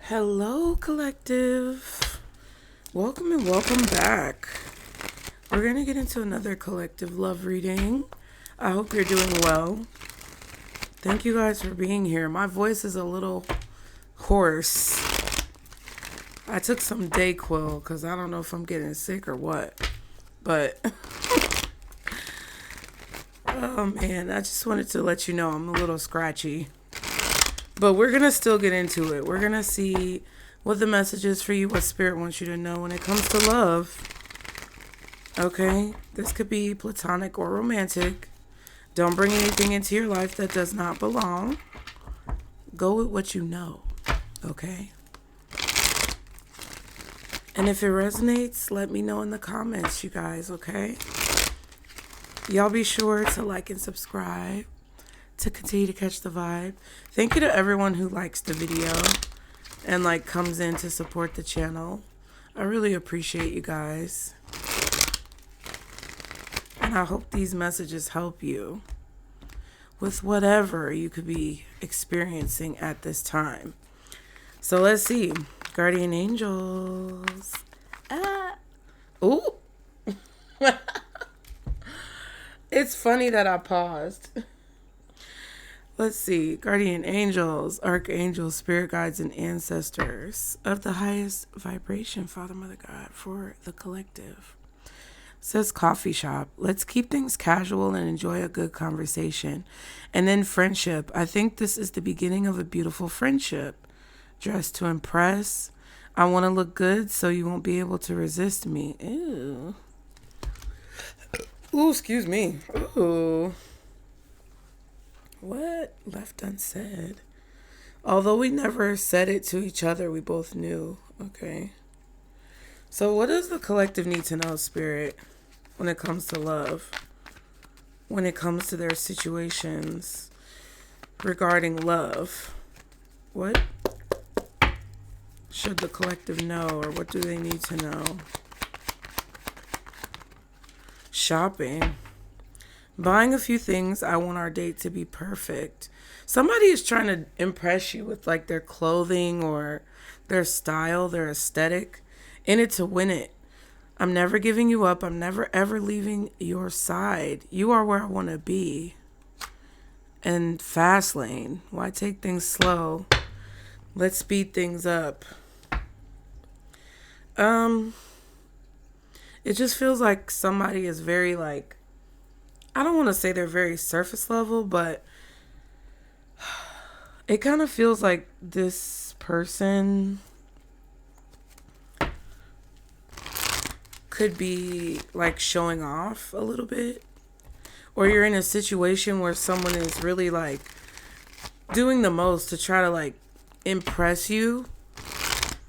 Hello, collective. Welcome and welcome back. We're going to get into another collective love reading. I hope you're doing well. Thank you guys for being here. My voice is a little hoarse. I took some Dayquil because I don't know if I'm getting sick or what. But, oh man, I just wanted to let you know I'm a little scratchy. But we're going to still get into it. We're going to see what the message is for you, what spirit wants you to know when it comes to love. Okay? This could be platonic or romantic. Don't bring anything into your life that does not belong. Go with what you know. Okay? And if it resonates, let me know in the comments, you guys, okay? Y'all be sure to like and subscribe to continue to catch the vibe. Thank you to everyone who likes the video and comes in to support the channel. I really appreciate you guys. And I hope these messages help you with whatever you could be experiencing at this time. So let's see. Guardian angels. Ooh. It's funny that I paused. Let's see. Guardian angels, archangels, spirit guides, and ancestors of the highest vibration, Father, Mother, God, for the collective. Says coffee shop. Let's keep things casual and enjoy a good conversation. And then friendship. I think this is the beginning of a beautiful friendship. Dress to impress. I want to look good so you won't be able to resist me. Ew. Ooh, excuse me. Ooh. What? Left unsaid. Although we never said it to each other, we both knew. Okay. So what does the collective need to know, Spirit, when it comes to love? When it comes to their situations regarding love? What should the collective know, or what do they need to know? Shopping. Buying a few things. I want our date to be perfect. Somebody is trying to impress you with their clothing or their style, their aesthetic, in it to win it. I'm never giving you up. I'm never ever leaving your side. You are where I want to be. And fast lane. Why take things slow? Let's speed things up. It just feels like somebody is very I don't want to say they're very surface level, but it kind of feels like this person could be showing off a little bit. Or you're in a situation where someone is really doing the most to try to impress you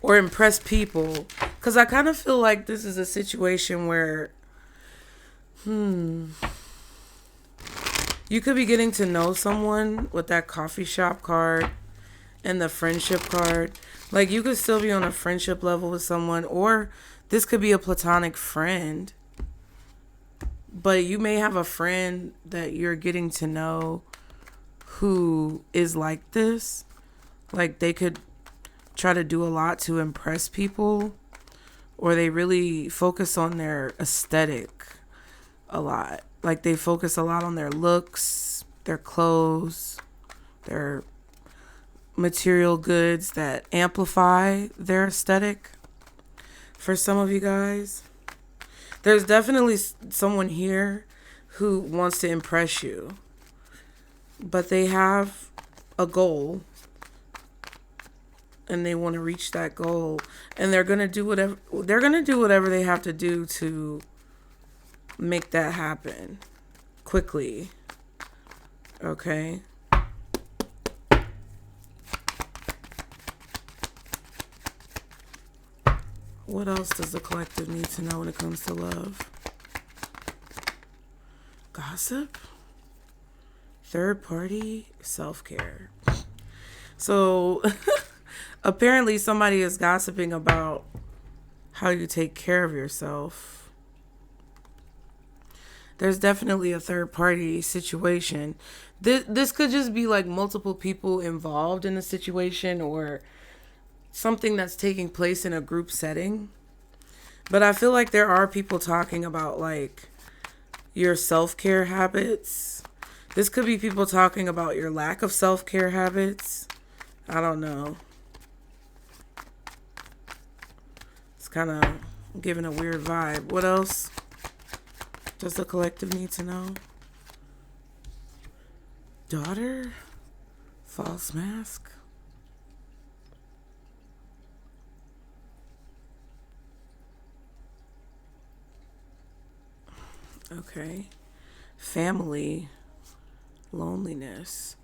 or impress people. Because I kind of feel like this is a situation where, you could be getting to know someone with that coffee shop card and the friendship card. You could still be on a friendship level with someone, or this could be a platonic friend. But you may have a friend that you're getting to know who is like this. They could try to do a lot to impress people, or they really focus on their aesthetic a lot. They focus a lot on their looks, their clothes, their material goods that amplify their aesthetic. For some of you guys, there's definitely someone here who wants to impress you, but they have a goal and they want to reach that goal, and they're going to do whatever they have to do to make that happen quickly. Okay? What else does the collective need to know when it comes to love? Gossip? Third party? Self-care. So, apparently somebody is gossiping about how you take care of yourself. There's definitely a third party situation. This could just be multiple people involved in the situation, or something that's taking place in a group setting. But I feel like there are people talking about like your self-care habits. This could be people talking about your lack of self-care habits. I don't know. It's kind of giving a weird vibe. What else does the collective need to know? Daughter? False mask? Okay. Family. Loneliness.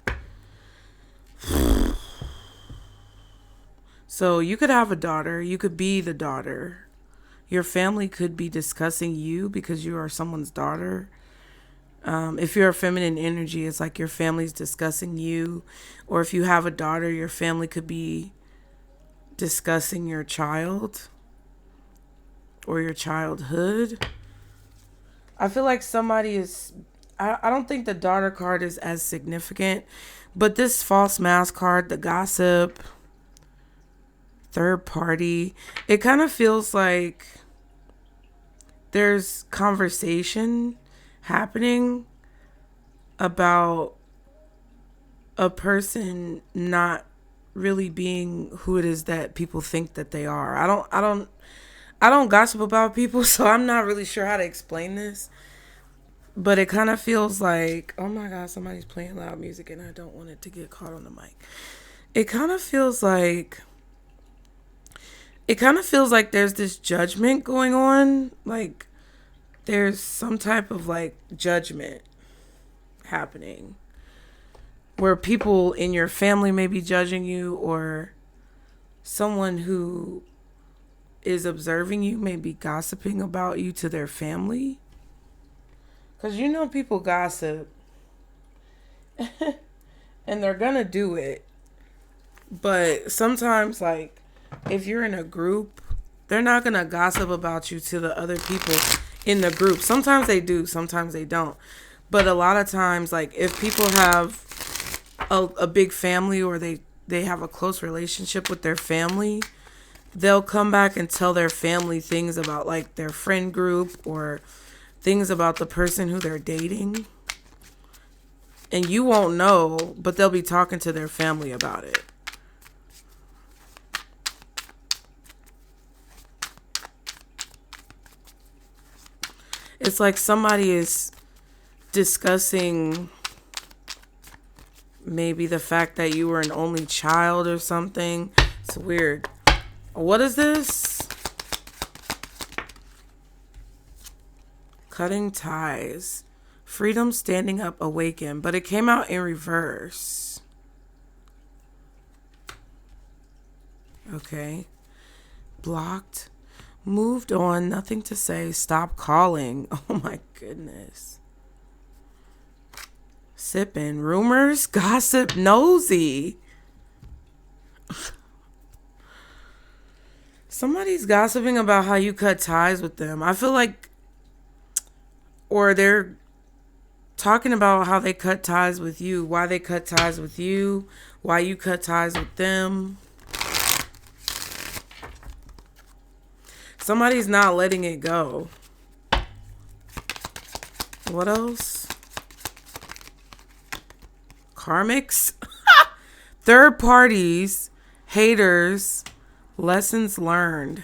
So you could have a daughter. You could be the daughter. Your family could be discussing you because you are someone's daughter. If you're a feminine energy, it's like your family's discussing you. Or if you have a daughter, your family could be discussing your child or your childhood. I feel like somebody is... I don't think the daughter card is as significant. But this false mask card, the gossip, third party, it kind of feels like there's conversation happening about a person not really being who it is that people think that they are. I don't gossip about people, so I'm not really sure how to explain this. But it kind of feels like, oh my God, somebody's playing loud music and I don't want it to get caught on the mic. It kind of feels like there's this judgment going on. Like there's some type of like judgment happening where people in your family may be judging you, or someone who is observing you may be gossiping about you to their family. Because you know people gossip and they're going to do it. But sometimes, like, if you're in a group, they're not going to gossip about you to the other people in the group. Sometimes they do, sometimes they don't. But a lot of times, like, if people have a big family or they have a close relationship with their family, they'll come back and tell their family things about, like, their friend group or things about the person who they're dating. And you won't know, but they'll be talking to their family about it. It's like somebody is discussing maybe the fact that you were an only child or something. It's weird. What is this? Cutting ties. Freedom, standing up, awaken. But it came out in reverse. Okay. Blocked. Moved on. Nothing to say. Stop calling. Oh my goodness. Sipping. Rumors. Gossip. Nosy. Somebody's gossiping about how you cut ties with them. I feel like... Or they're talking about how they cut ties with you, why they cut ties with you, why you cut ties with them. Somebody's not letting it go. What else? Karmics? Third parties, haters, lessons learned.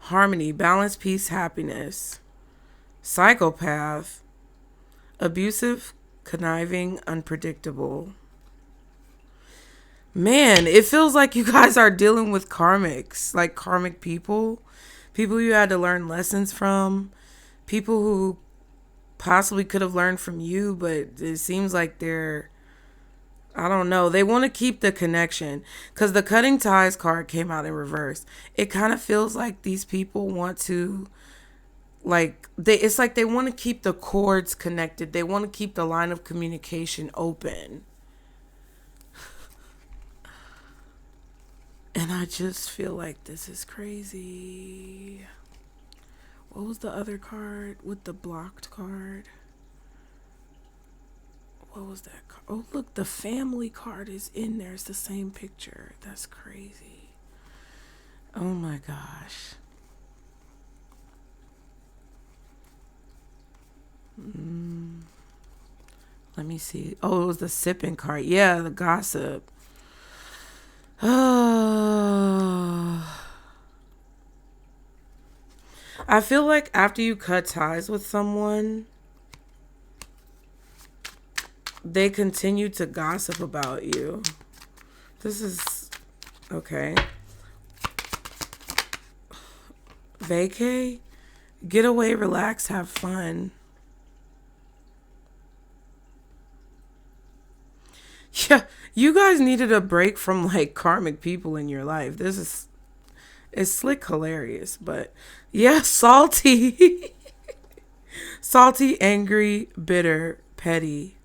Harmony, balance, peace, happiness. Psychopath. Abusive, conniving, unpredictable. Man, it feels like you guys are dealing with karmics. Like karmic people. People you had to learn lessons from. People who possibly could have learned from you, but it seems like they're... I don't know. They want to keep the connection because the cutting ties card came out in reverse. It kind of feels like these people want to, like, it's like they want to keep the cords connected. They want to keep the line of communication open. And I just feel like this is crazy. What was the other card with the blocked card? What was that card? Oh, look, the family card is in there. It's the same picture. That's crazy. Oh my gosh. Let me see. Oh, it was the sipping card. Yeah, the gossip. I feel like after you cut ties with someone, they continue to gossip about you. This is okay. Vacay, get away, relax, have fun. Yeah, you guys needed a break from like karmic people in your life. It's slick hilarious, but yeah, salty. Salty, angry, bitter, petty.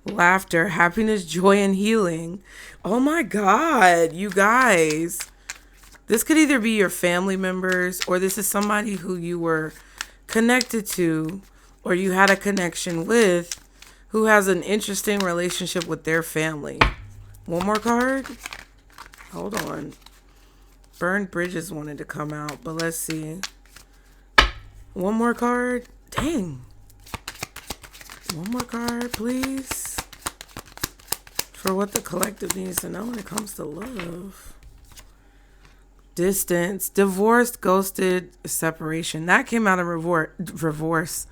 Laughter, happiness, joy, and healing. Oh my God, you guys. This could either be your family members, or this is somebody who you were connected to or you had a connection with who has an interesting relationship with their family. One more card? Hold on. Burned Bridges wanted to come out, but let's see. One more card? Dang. One more card, please. For what the collective needs to know when it comes to love. Distance, divorced, ghosted, separation. That came out of reverse.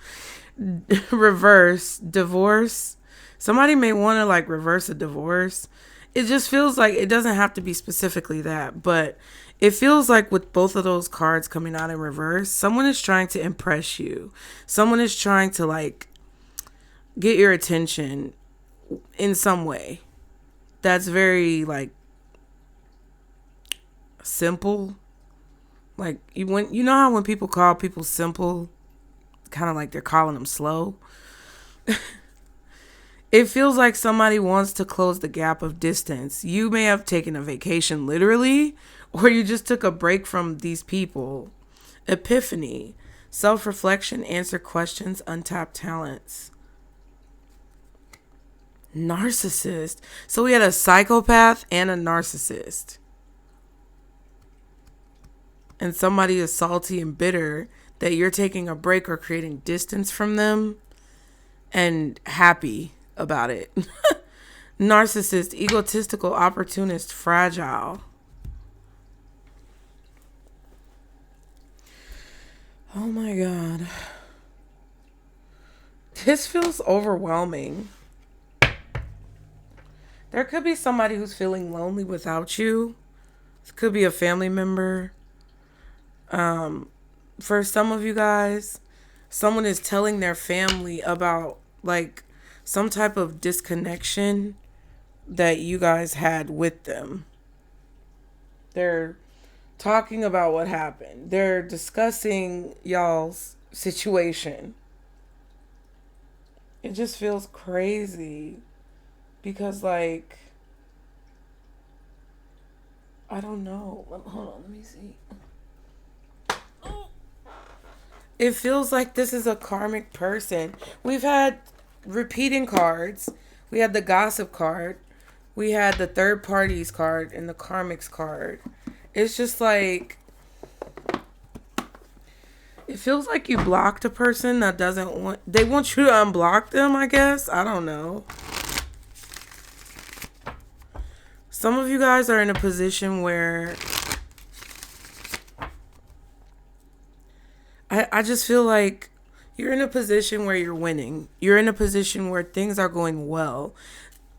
Divorce. Somebody may want to like reverse a divorce. It just feels like it doesn't have to be specifically that, but it feels like with both of those cards coming out in reverse, someone is trying to impress you. Someone is trying to like get your attention in some way. That's very like simple. Like you know how when people call people simple, kind of like they're calling them slow. It feels like somebody wants to close the gap of distance. You may have taken a vacation literally, or you just took a break from these people. Epiphany, self-reflection, answer questions, untapped talents. Narcissist. So we had a psychopath and a narcissist. And somebody is salty and bitter that you're taking a break or creating distance from them and happy about it. Narcissist, egotistical, opportunist, fragile. Oh my God. This feels overwhelming. There could be somebody who's feeling lonely without you. It could be a family member. For some of you guys, someone is telling their family about like some type of disconnection that you guys had with them. They're talking about what happened. They're discussing y'all's situation. It just feels crazy because like, I don't know. Hold on, let me see. It feels like this is a karmic person. We've had repeating cards. We had the gossip card. We had the third parties card and the karmics card. It's just like, it feels like you blocked a person that doesn't want, they want you to unblock them, I guess. I don't know. Some of you guys are in a position where I just feel like you're in a position where you're winning. You're in a position where things are going well.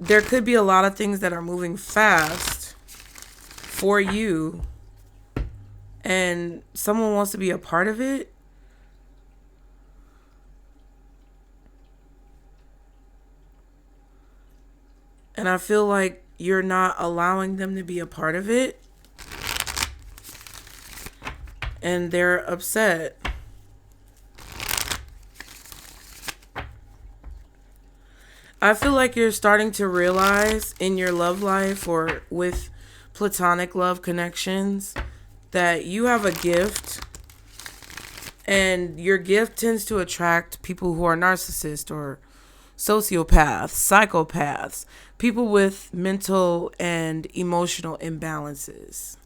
There could be a lot of things that are moving fast for you, and someone wants to be a part of it. And I feel like you're not allowing them to be a part of it. And they're upset. I feel like you're starting to realize in your love life or with platonic love connections that you have a gift, and your gift tends to attract people who are narcissists or sociopaths, psychopaths, people with mental and emotional imbalances.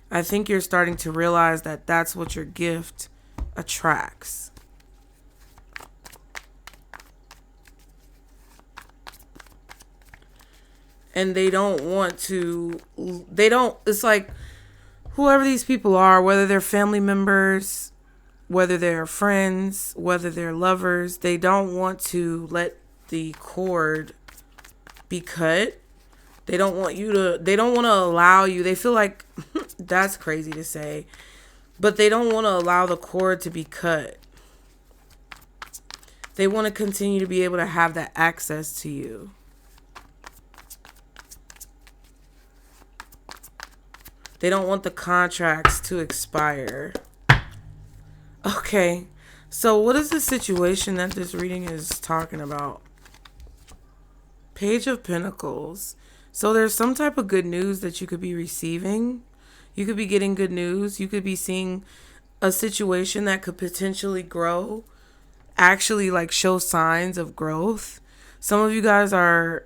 I think you're starting to realize that that's what your gift attracts. And it's like whoever these people are, whether they're family members, whether they're friends, whether they're lovers, they don't want to let the cord be cut. They don't want to allow you. They feel like, that's crazy to say, but they don't want to allow the cord to be cut. They want to continue to be able to have that access to you. They don't want the contracts to expire. Okay, so what is the situation that this reading is talking about? Page of Pentacles. So there's some type of good news that you could be receiving. You could be getting good news. You could be seeing a situation that could potentially grow, actually like show signs of growth. Some of you guys are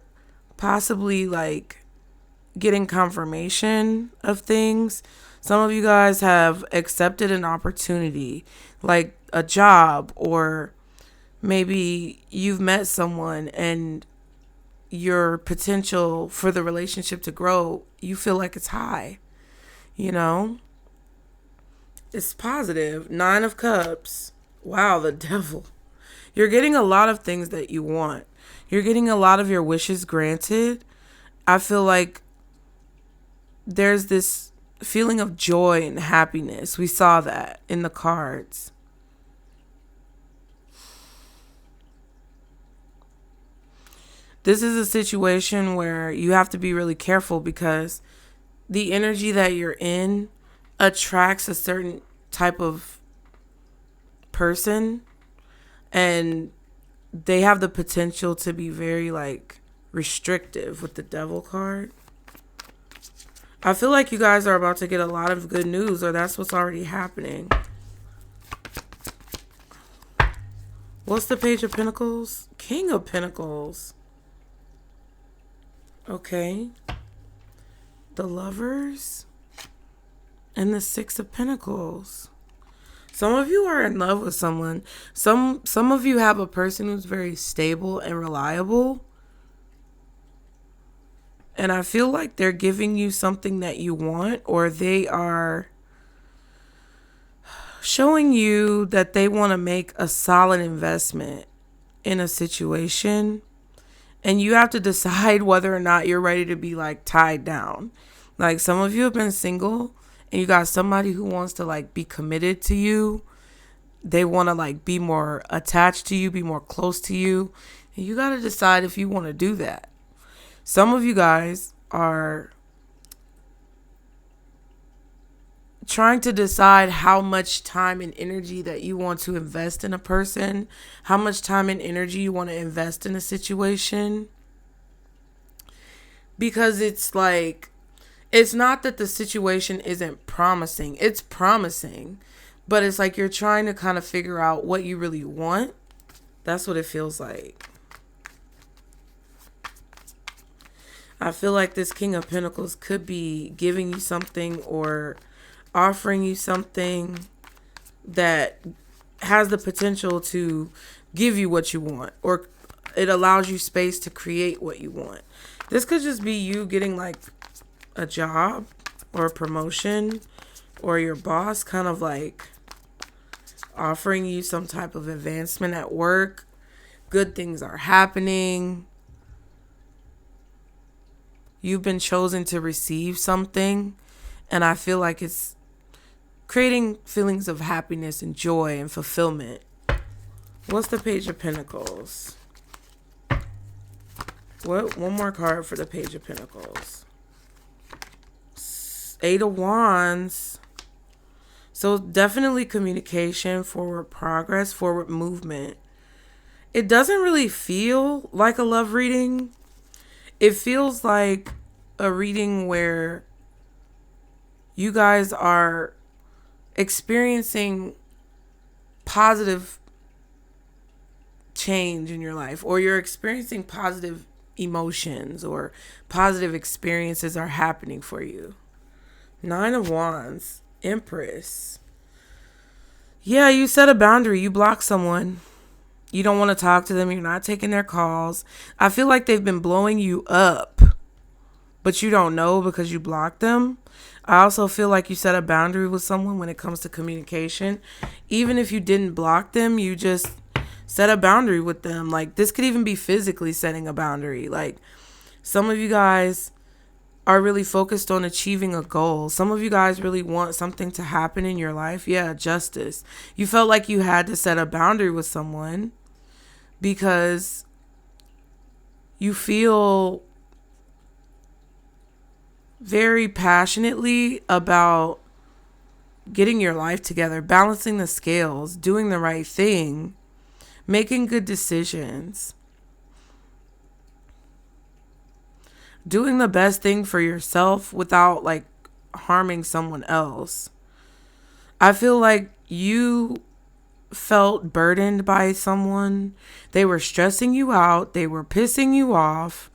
possibly like getting confirmation of things. Some of you guys have accepted an opportunity, like a job, or maybe you've met someone and your potential for the relationship to grow, you feel like it's high. You know? It's positive. 9 of Cups. Wow, the Devil. You're getting a lot of things that you want. You're getting a lot of your wishes granted. I feel like there's this feeling of joy and happiness. We saw that in the cards. This is a situation where you have to be really careful because the energy that you're in attracts a certain type of person, and they have the potential to be very like restrictive with the Devil card. I feel like you guys are about to get a lot of good news, or that's what's already happening. What's the Page of Pentacles? King of Pentacles. Okay. The Lovers and the 6 of Pentacles. Some of you are in love with someone. Some of you have a person who's very stable and reliable. And I feel like they're giving you something that you want, or they are showing you that they want to make a solid investment in a situation. And you have to decide whether or not you're ready to be like tied down. Like some of you have been single and you got somebody who wants to like be committed to you. They want to like be more attached to you, be more close to you. And you got to decide if you want to do that. Some of you guys are trying to decide how much time and energy that you want to invest in a person, how much time and energy you want to invest in a situation. Because it's like, it's not that the situation isn't promising. It's promising. But it's like you're trying to kind of figure out what you really want. That's what it feels like. I feel like this King of Pentacles could be giving you something or offering you something that has the potential to give you what you want, or it allows you space to create what you want. This could just be you getting like a job or a promotion, or your boss kind of like offering you some type of advancement at work. Good things are happening. You've been chosen to receive something, and I feel like it's creating feelings of happiness and joy and fulfillment. What's the Page of Pentacles? What? One more card for the Page of Pentacles. 8 of Wands. So definitely communication, forward progress, forward movement. It doesn't really feel like a love reading. It feels like a reading where you guys are experiencing positive change in your life, or you're experiencing positive emotions, or positive experiences are happening for you. 9 of Wands, Empress. Yeah, you set a boundary. You block someone. You don't want to talk to them. You're not taking their calls. I feel like they've been blowing you up, but you don't know because you blocked them. I also feel like you set a boundary with someone when it comes to communication. Even if you didn't block them, you just set a boundary with them. Like, this could even be physically setting a boundary. Like, some of you guys are really focused on achieving a goal. Some of you guys really want something to happen in your life. Yeah, justice. You felt like you had to set a boundary with someone because you feel very passionately about getting your life together, balancing the scales, doing the right thing, making good decisions, doing the best thing for yourself without like harming someone else. I feel like you felt burdened by someone. They were stressing you out. They were pissing you off.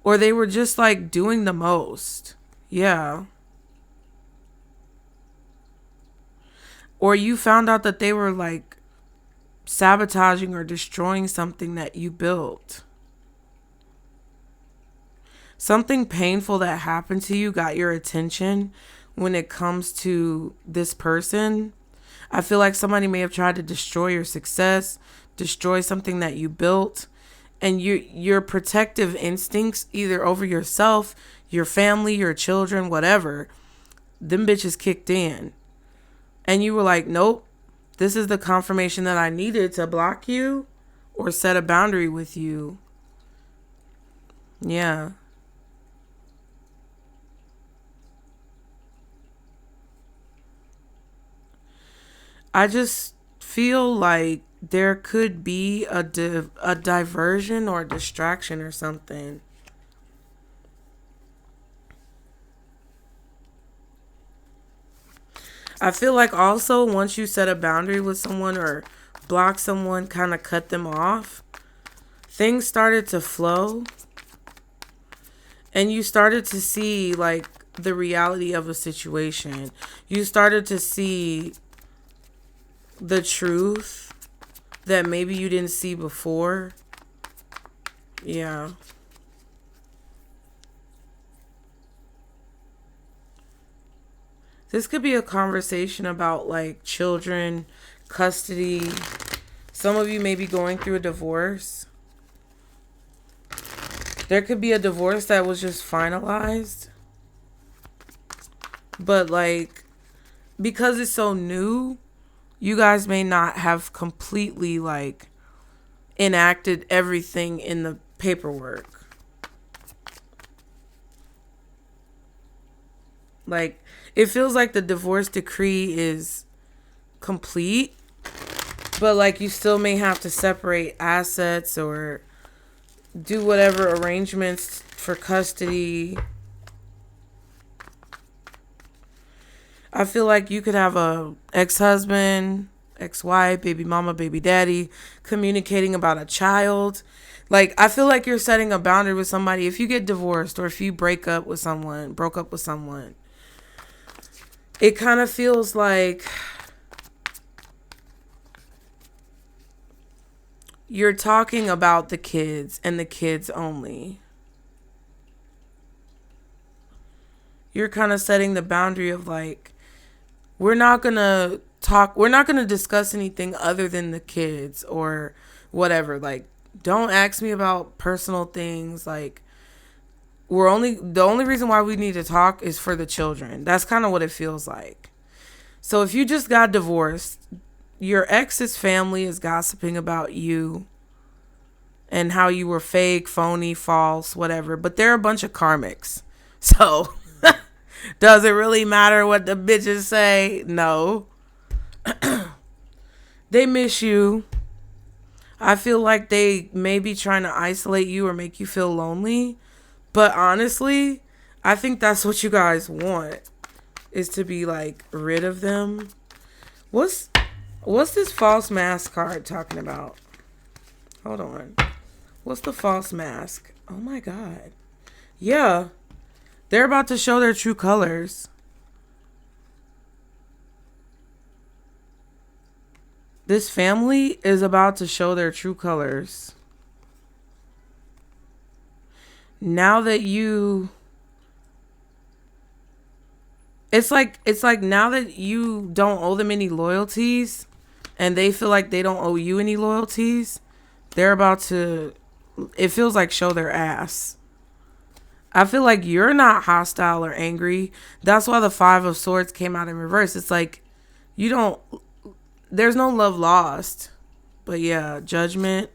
Or they were just like doing the most. Yeah. Or you found out that they were like sabotaging or destroying something that you built. Something painful that happened to you got your attention when it comes to this person. I feel like somebody may have tried to destroy your success, destroy something that you built. And your protective instincts, either over yourself, your family, your children, whatever, them bitches kicked in. And you were like, nope, this is the confirmation that I needed to block you or set a boundary with you. Yeah. I just feel like there could be a diversion or a distraction or something. I feel like also once you set a boundary with someone or block someone, kind of cut them off, things started to flow. And you started to see like the reality of a situation. You started to see the truth that maybe you didn't see before. Yeah. This could be a conversation about like children, custody. Some of you may be going through a divorce. There could be a divorce that was just finalized. But like, because it's so new, you guys may not have completely like enacted everything in the paperwork. Like, it feels like the divorce decree is complete, but like you still may have to separate assets or do whatever arrangements for custody. I feel like you could have a ex-husband, ex-wife, baby mama, baby daddy communicating about a child. Like, I feel like you're setting a boundary with somebody. If you get divorced or if you broke up with someone, it kind of feels like you're talking about the kids and the kids only. You're kind of setting the boundary of like, we're not going to discuss anything other than the kids or whatever. Like, don't ask me about personal things. Like, the only reason why we need to talk is for the children. That's kind of what it feels like. So if you just got divorced, your ex's family is gossiping about you and how you were fake, phony, false, whatever. But they're a bunch of karmics. So does it really matter what the bitches say? No. They miss you. I feel like they may be trying to isolate you or make you feel lonely. But honestly, I think that's what you guys want, is to be like rid of them. What's this false mask card talking about? Hold on. What's the false mask? Oh my God. Yeah. They're about to show their true colors. This family is about to show their true colors. Now that you... It's like now that you don't owe them any loyalties and they feel like they don't owe you any loyalties, they're about to, it feels like, show their ass. I feel like you're not hostile or angry. That's why the 5 of Swords came out in reverse. It's like you don't, there's no love lost. But yeah, Judgment,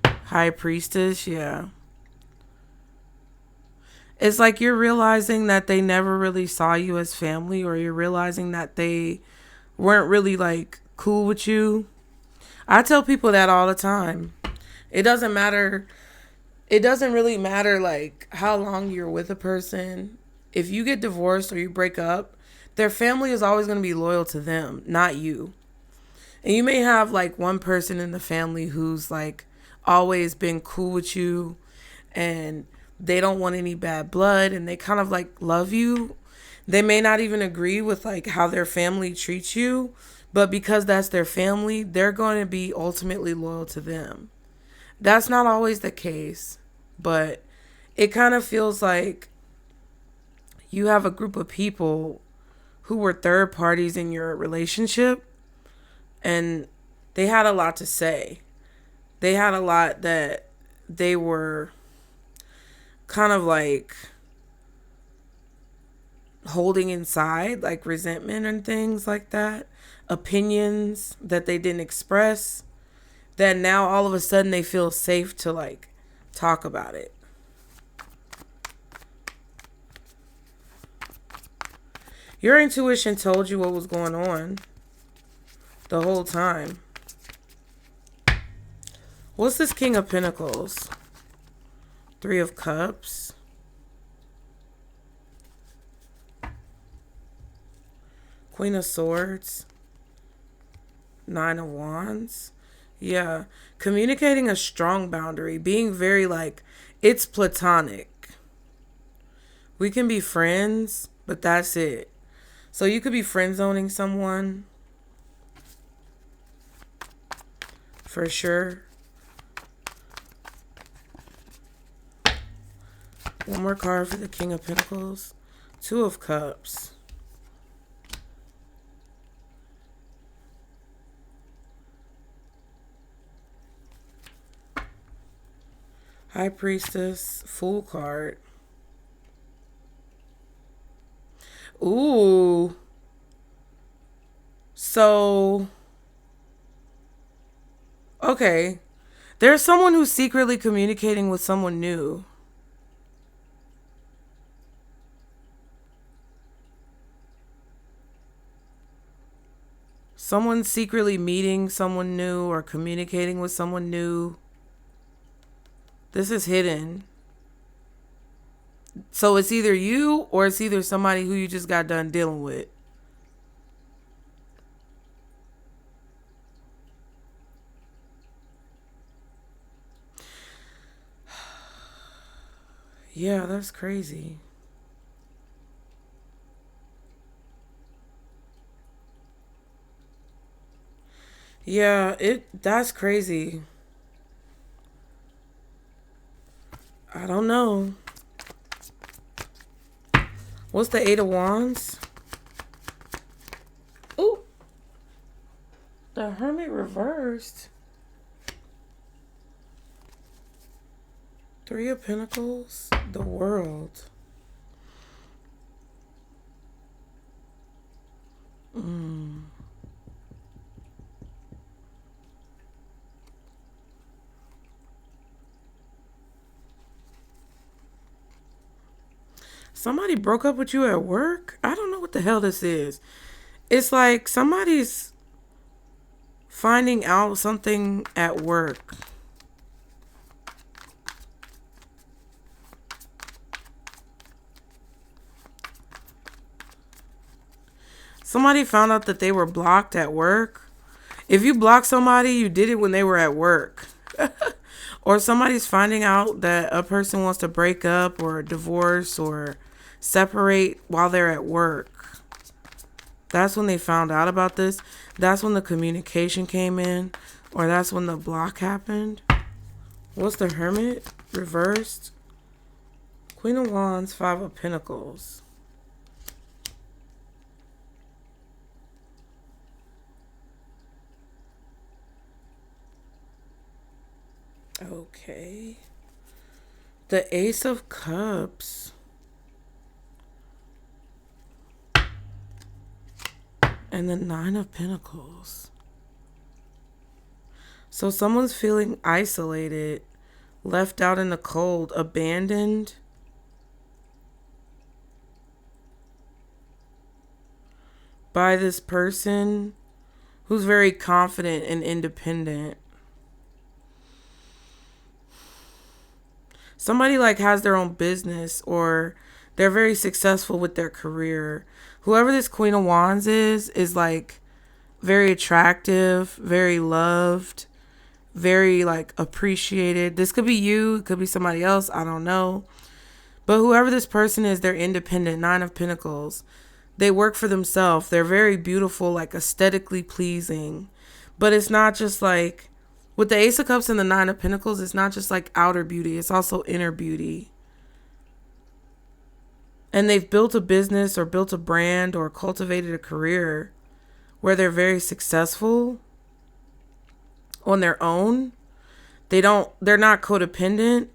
High Priestess, yeah. It's like you're realizing that they never really saw you as family, or you're realizing that they weren't really like cool with you. I tell people that all the time. It doesn't matter. It doesn't really matter like how long you're with a person. If you get divorced or you break up, their family is always going to be loyal to them, not you. And you may have like one person in the family who's like always been cool with you and they don't want any bad blood and they kind of like love you. They may not even agree with like how their family treats you, but because that's their family, they're going to be ultimately loyal to them. That's not always the case, but it kind of feels like you have a group of people who were third parties in your relationship and they had a lot to say. They had a lot that they were kind of like holding inside, like resentment and things like that, opinions that they didn't express, that now all of a sudden they feel safe to like talk about it. Your intuition told you what was going on the whole time. What's this King of Pentacles? 3 of Cups. Queen of Swords. 9 of Wands. Yeah. Communicating a strong boundary. Being very like, it's platonic. We can be friends, but that's it. So you could be friend zoning someone. For sure. One more card for the King of Pentacles. 2 of Cups. High Priestess. Fool card. Ooh. So, okay. There's someone who's secretly communicating with someone new. Someone's secretly meeting someone new or communicating with someone new. This is hidden. So it's either you or it's either somebody who you just got done dealing with. Yeah, that's crazy. Yeah, that's crazy. I don't know. What's the 8 of Wands? Ooh. The Hermit reversed. 3 of Pentacles. The World. Somebody broke up with you at work? I don't know what the hell this is. It's like somebody's finding out something at work. Somebody found out that they were blocked at work. If you block somebody, you did it when they were at work. Or somebody's finding out that a person wants to break up or divorce or separate while they're at work. That's when they found out about this. That's when the communication came in. Or that's when the block happened. What's the Hermit? Reversed. Queen of Wands, Five of Pentacles. Okay. The Ace of Cups. And the Nine of Pentacles. So someone's feeling isolated, left out in the cold, abandoned. By this person who's very confident and independent. Somebody like has their own business or they're very successful with their career. Whoever this Queen of Wands is like very attractive, very loved, very like appreciated. This could be you, it could be somebody else, I don't know. But whoever this person is, they're independent. Nine of Pentacles. They work for themselves. They're very beautiful, like aesthetically pleasing. But it's not just like, with the Ace of Cups and the Nine of Pentacles, it's not just like outer beauty. It's also inner beauty. And they've built a business or built a brand or cultivated a career where they're very successful on their own. They're not codependent.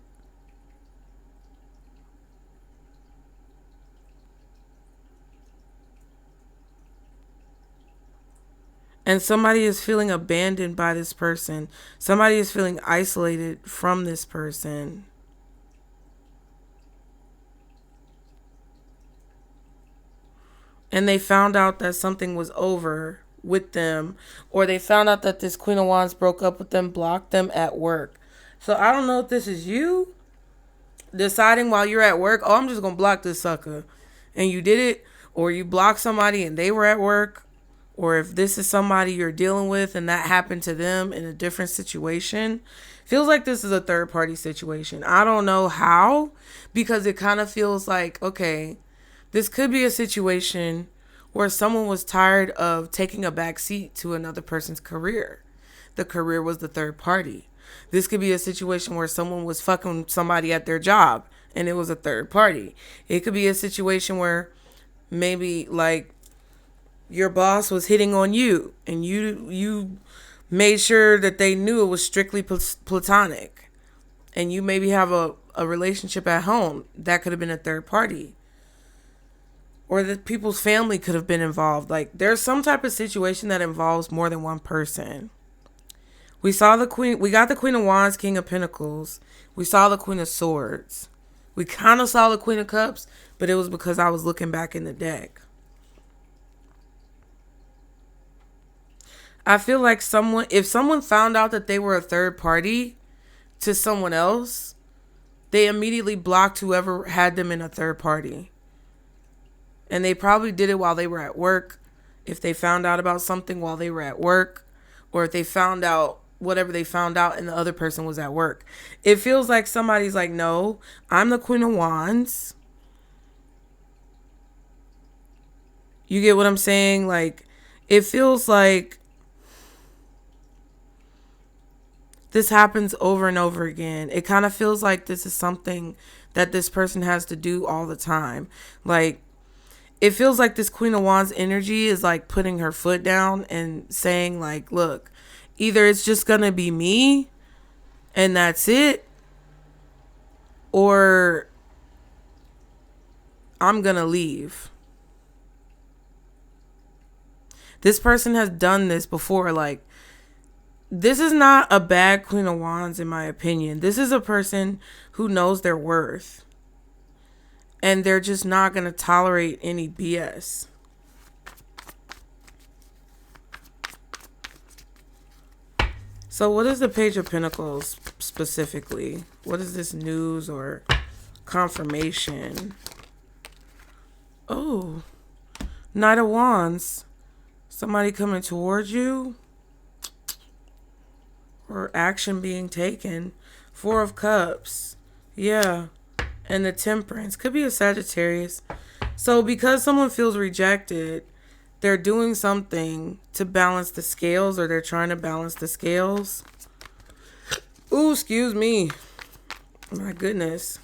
And somebody is feeling abandoned by this person. Somebody is feeling isolated from this person. And they found out that something was over with them. Or they found out that this Queen of Wands broke up with them, blocked them at work. So I don't know if this is you deciding while you're at work, oh, I'm just going to block this sucker. And you did it. Or you blocked somebody and they were at work. Or if this is somebody you're dealing with and that happened to them in a different situation. Feels like this is a third party situation. I don't know how, because it kind of feels like, okay, this could be a situation where someone was tired of taking a back seat to another person's career. The career was the third party. This could be a situation where someone was fucking somebody at their job and it was a third party. It could be a situation where maybe like your boss was hitting on you and you made sure that they knew it was strictly platonic, and you maybe have a relationship at home. That could have been a third party, or that people's family could have been involved. Like there's some type of situation that involves more than one person. We got the Queen of Wands, King of Pentacles. We saw the Queen of Swords. We kind of saw the Queen of Cups, but it was because I was looking back in the deck. I feel like if someone found out that they were a third party to someone else, they immediately blocked whoever had them in a third party. And they probably did it while they were at work. If they found out about something while they were at work, or if they found out whatever they found out and the other person was at work. It feels like somebody's like, no, I'm the Queen of Wands. You get what I'm saying? Like, it feels like this happens over and over again. It kind of feels like this is something that this person has to do all the time. Like, it feels like this Queen of Wands energy is like putting her foot down and saying like, look, either it's just going to be me and that's it, or I'm going to leave. This person has done this before. Like, this is not a bad Queen of Wands, in my opinion. This is a person who knows their worth. And they're just not going to tolerate any BS. So what is the Page of Pentacles specifically? What is this news or confirmation? Oh, Knight of Wands. Somebody coming towards you. Or action being taken. Four of Cups. Yeah. And the Temperance. Could be a Sagittarius. So because someone feels rejected, they're doing something to balance the scales, or they're trying to balance the scales. Ooh, excuse me. My goodness.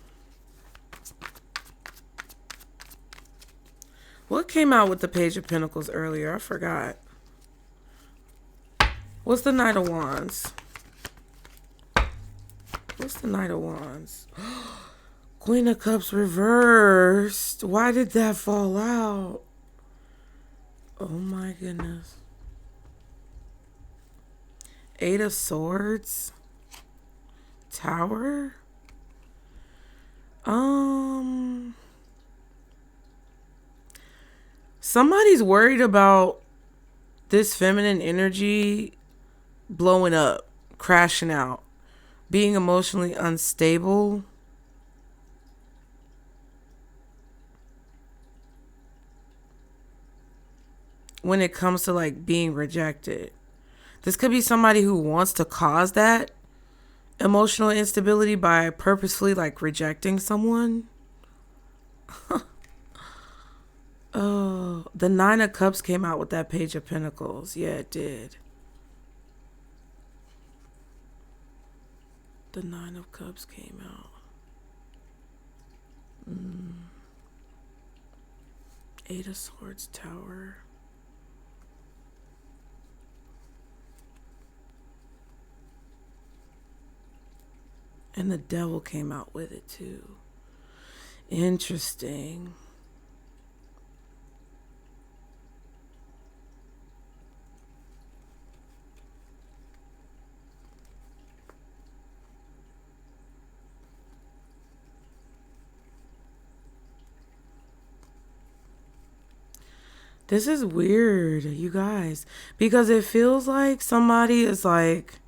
What came out with the Page of Pentacles earlier? I forgot. What's the Knight of Wands? What's the Knight of Wands? Queen of Cups reversed. Why did that fall out? Oh my goodness. Eight of Swords. Tower. Somebody's worried about this feminine energy blowing up, crashing out, being emotionally unstable. When it comes to like being rejected. This could be somebody who wants to cause that emotional instability by purposefully like rejecting someone. Oh, the Nine of Cups came out with that Page of Pentacles. Yeah, it did. The Nine of Cups came out. Eight of Swords, Tower. And the Devil came out with it too. Interesting. This is weird, you guys, because it feels like somebody is like,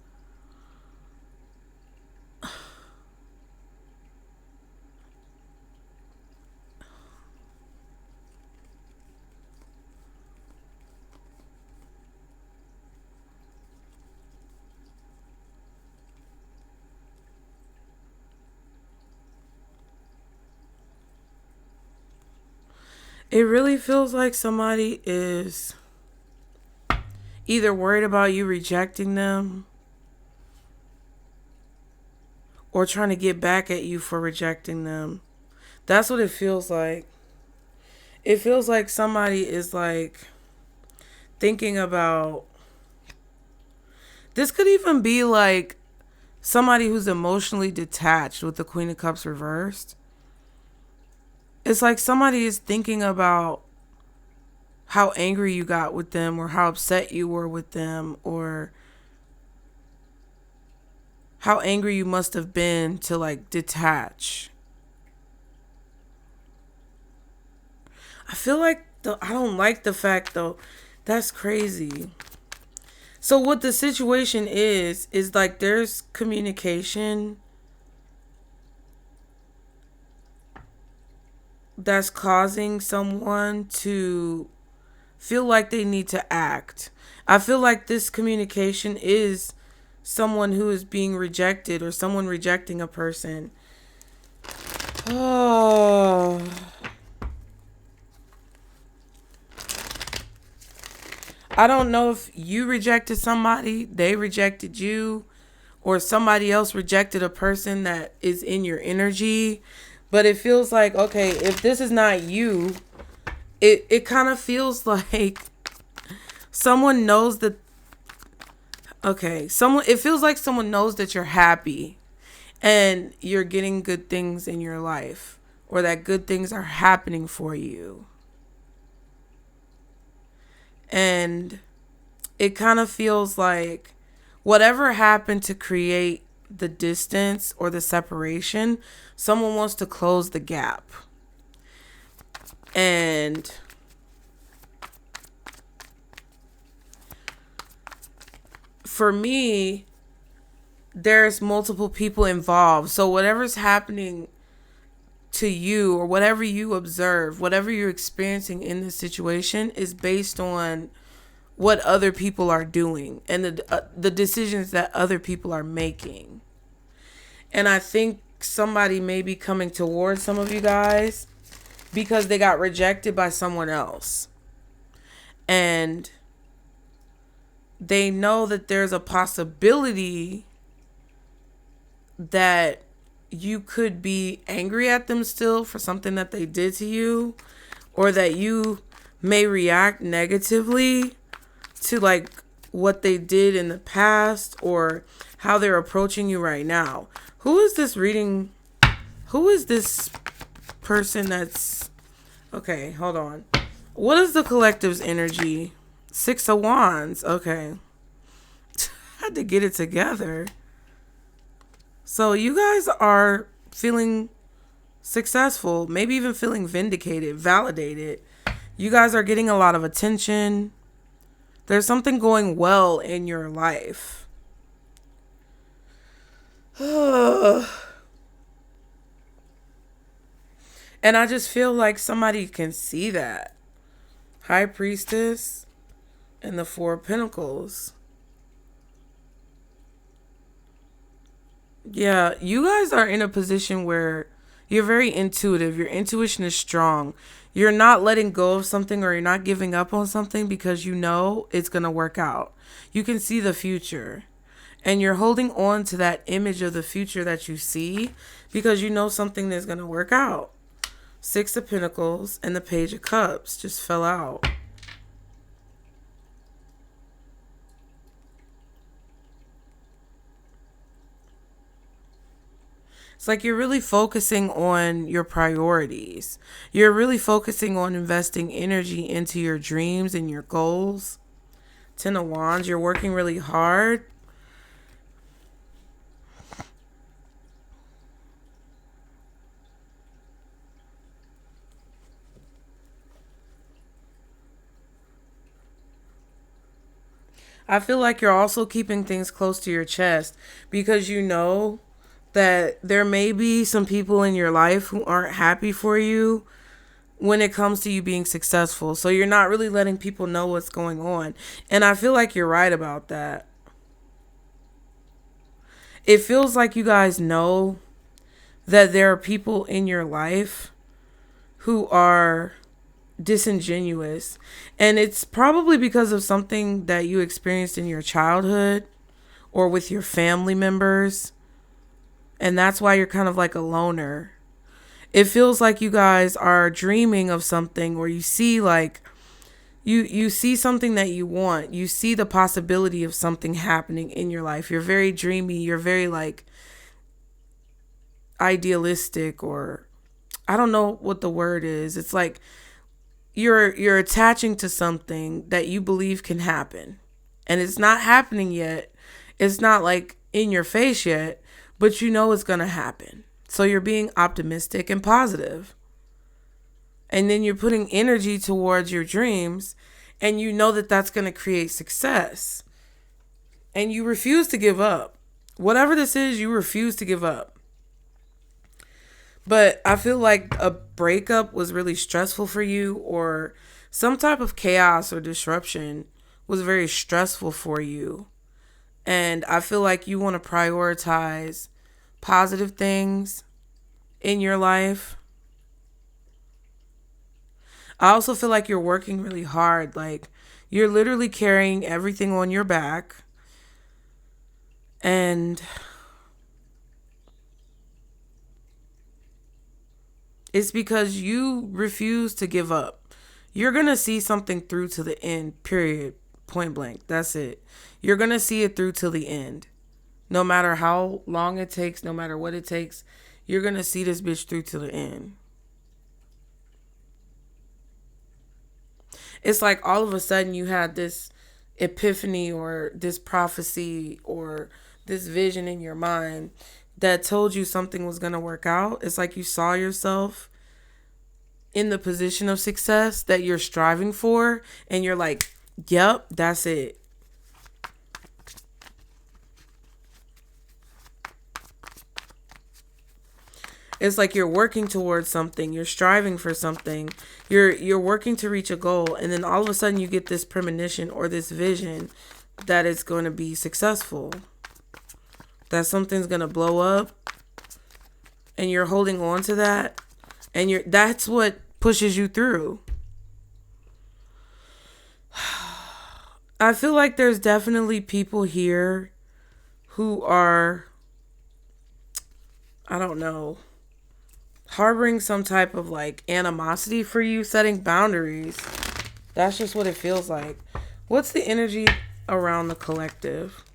it really feels like somebody is either worried about you rejecting them or trying to get back at you for rejecting them. That's what it feels like. It feels like somebody is like thinking about, this could even be like somebody who's emotionally detached with the Queen of Cups reversed. It's like somebody is thinking about how angry you got with them, or how upset you were with them, or how angry you must have been to like detach. I feel like I don't like the fact though. That's crazy. So what the situation is like there's communication that's causing someone to feel like they need to act. I feel like this communication is someone who is being rejected, or someone rejecting a person. Oh. I don't know if you rejected somebody, they rejected you, or somebody else rejected a person that is in your energy. But it feels like, okay, if this is not you, it kind of feels like someone knows that, okay, it feels like someone knows that you're happy and you're getting good things in your life, or that good things are happening for you. And it kind of feels like whatever happened to create the distance or the separation, someone wants to close the gap. And for me, there's multiple people involved. So whatever's happening to you, or whatever you observe, whatever you're experiencing in this situation, is based on what other people are doing and the decisions that other people are making. And I think somebody may be coming towards some of you guys because they got rejected by someone else. And they know that there's a possibility that you could be angry at them still for something that they did to you, or that you may react negatively to like what they did in the past or how they're approaching you right now. Who is this reading? Who is this person that's... Okay, hold on. What is the collective's energy? 6 of Wands. Okay. Had to get it together. So you guys are feeling successful, maybe even feeling vindicated, validated. You guys are getting a lot of attention. There's something going well in your life. And I just feel like somebody can see that. High Priestess and the Four of Pentacles. Yeah, you guys are in a position where you're very intuitive. Your intuition is strong. You're not letting go of something, or you're not giving up on something because you know it's going to work out. You can see the future. And you're holding on to that image of the future that you see because you know something is going to work out. 6 of Pentacles and the Page of Cups just fell out. It's like you're really focusing on your priorities. You're really focusing on investing energy into your dreams and your goals. 10 of Wands, you're working really hard. I feel like you're also keeping things close to your chest because you know that there may be some people in your life who aren't happy for you when it comes to you being successful. So you're not really letting people know what's going on. And I feel like you're right about that. It feels like you guys know that there are people in your life who are disingenuous, and it's probably because of something that you experienced in your childhood or with your family members, and that's why you're kind of like a loner. It feels like you guys are dreaming of something, or you see like you see something that you want. You see the possibility of something happening in your life. You're very dreamy, you're very like idealistic, or I don't know what the word is. It's like you're attaching to something that you believe can happen, and it's not happening yet. It's not like in your face yet, but you know it's going to happen. So you're being optimistic and positive. And then you're putting energy towards your dreams, and you know that that's going to create success. And you refuse to give up. Whatever this is, you refuse to give up. But I feel like a breakup was really stressful for you, or some type of chaos or disruption was very stressful for you. And I feel like you want to prioritize positive things in your life. I also feel like you're working really hard. Like you're literally carrying everything on your back. And it's because you refuse to give up. You're going to see something through to the end, period, point blank. That's it. You're going to see it through to the end. No matter how long it takes, no matter what it takes, you're going to see this bitch through to the end. It's like all of a sudden you had this epiphany or this prophecy or this vision in your mind that told you something was going to work out. It's like you saw yourself in the position of success that you're striving for, and you're like, yep, that's it. It's like you're working towards something, you're striving for something, you're working to reach a goal, and then all of a sudden you get this premonition or this vision that it's going to be successful, that something's going to blow up, and you're holding on to that, and that's what pushes you through. I feel like there's definitely people here who are, I don't know, harboring some type of like animosity for you, setting boundaries. That's just what it feels like. What's the energy around the collective?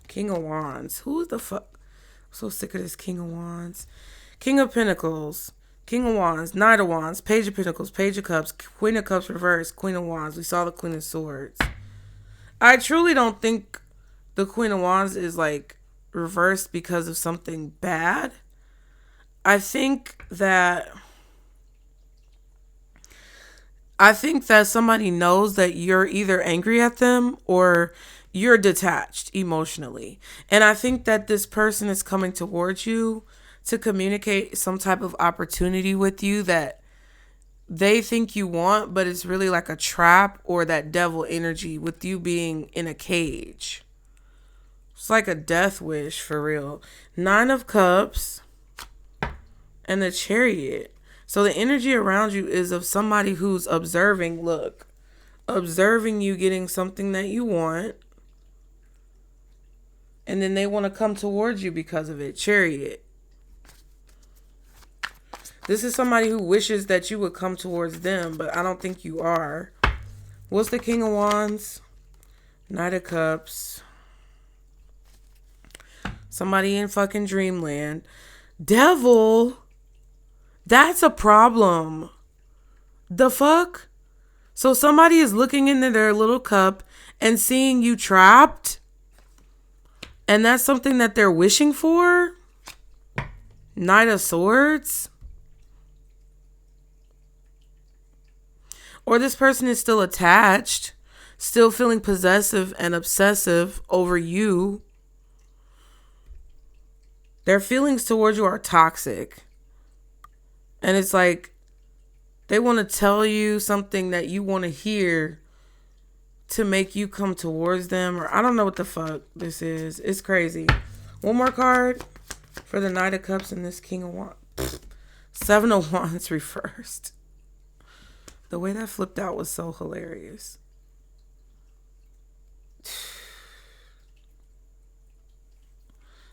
King of Wands. Who the fuck? I'm so sick of this King of Wands. King of Pentacles. King of Wands. Knight of Wands. Page of Pentacles. Page of Cups. Queen of Cups reversed. Queen of Wands. We saw the Queen of Swords. I truly don't think the Queen of Wands is like reversed because of something bad. I think that somebody knows that you're either angry at them or you're detached emotionally. And I think that this person is coming towards you to communicate some type of opportunity with you that they think you want, but it's really like a trap or that devil energy with you being in a cage. It's like a death wish for real. 9 of Cups and the Chariot. So the energy around you is of somebody who's observing you getting something that you want. And then they want to come towards you because of it. Chariot. This is somebody who wishes that you would come towards them, but I don't think you are. What's the King of Wands? Knight of Cups. Somebody in fucking dreamland. Devil. That's a problem. The fuck? So somebody is looking into their little cup and seeing you trapped? And that's something that they're wishing for? Knight of Swords? Or this person is still attached, still feeling possessive and obsessive over you. Their feelings towards you are toxic. And it's like they want to tell you something that you want to hear to make you come towards them. Or I don't know what the fuck this is. It's crazy. One more card for the Knight of Cups and this King of Wands. 7 of Wands reversed. The way that flipped out was so hilarious.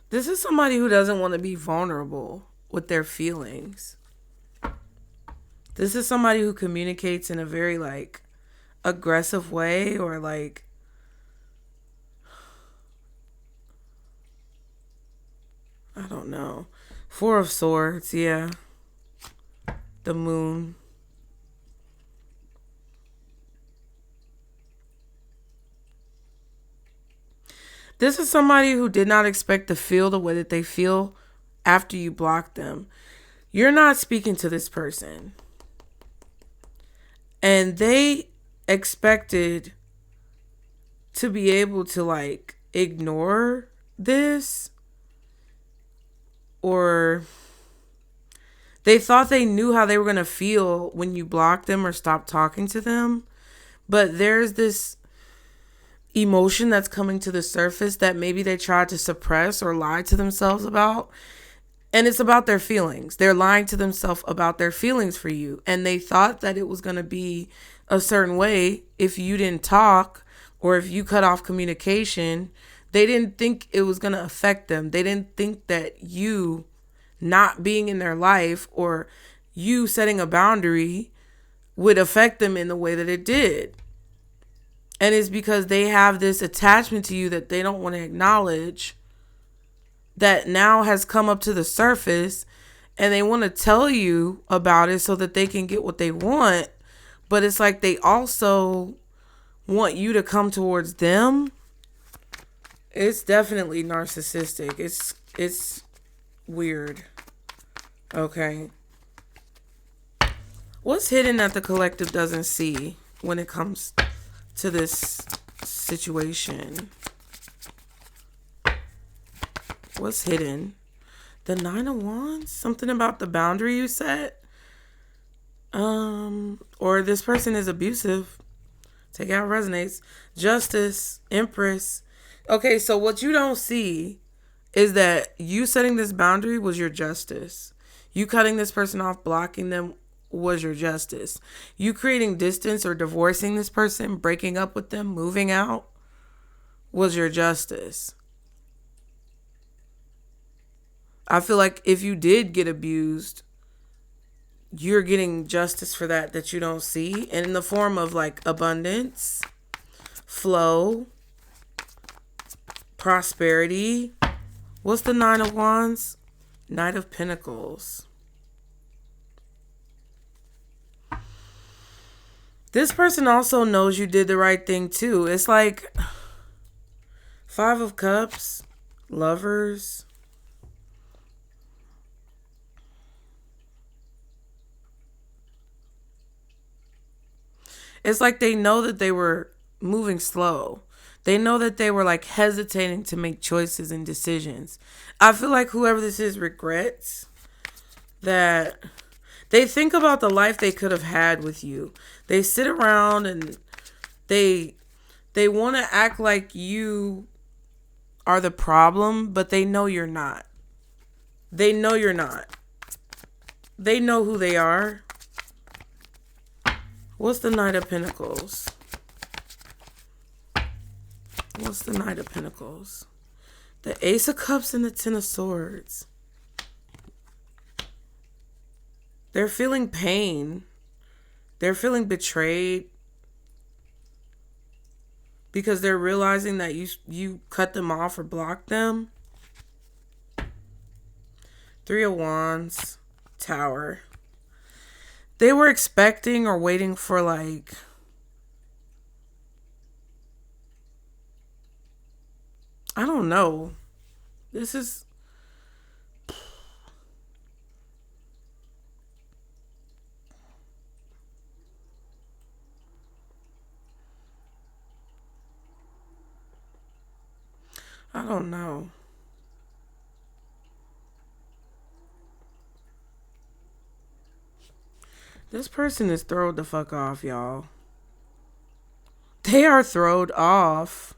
This is somebody who doesn't want to be vulnerable with their feelings. This is somebody who communicates in a very like aggressive way or like I don't know. 4 of Swords, yeah. The Moon. This is somebody who did not expect to feel the way that they feel after you blocked them. You're not speaking to this person. And they expected to be able to like ignore this, or they thought they knew how they were going to feel when you blocked them or stopped talking to them. But there's this emotion that's coming to the surface that maybe they tried to suppress or lie to themselves about. And it's about their feelings. They're lying to themselves about their feelings for you. And they thought that it was going to be a certain way if you didn't talk or if you cut off communication. They didn't think it was going to affect them. They didn't think that you not being in their life or you setting a boundary would affect them in the way that it did. And it's because they have this attachment to you that they don't want to acknowledge that now has come up to the surface, and they want to tell you about it so that they can get what they want. But it's like they also want you to come towards them. It's definitely narcissistic. It's weird. Okay. What's hidden that the collective doesn't see when it comes to this situation? What's hidden? The 9 of Wands? Something about the boundary you set? Or this person is abusive. Take out resonates. Justice. Empress. Okay, so what you don't see is that you setting this boundary was your justice. You cutting this person off, blocking them was your justice. You creating distance or divorcing this person, breaking up with them, moving out was your justice. I feel like if you did get abused, you're getting justice for that you don't see. And in the form of like abundance, flow, prosperity. What's the Nine of Wands? Knight of Pentacles. This person also knows you did the right thing too. It's like Five of Cups, Lovers. It's like they know that they were moving slow. They know that they were like hesitating to make choices and decisions. I feel like whoever this is regrets that they think about the life they could have had with you. They sit around and they want to act like you are the problem, but they know you're not. They know you're not. They know who they are. What's the Knight of Pentacles? What's the Knight of Pentacles? The Ace of Cups and the Ten of Swords. They're feeling pain. They're feeling betrayed. Because they're realizing that you cut them off or blocked them. Three of Wands. Tower. They were expecting or waiting for like... I don't know. This is... I don't know. This person is throwed the fuck off, y'all. They are throwed off.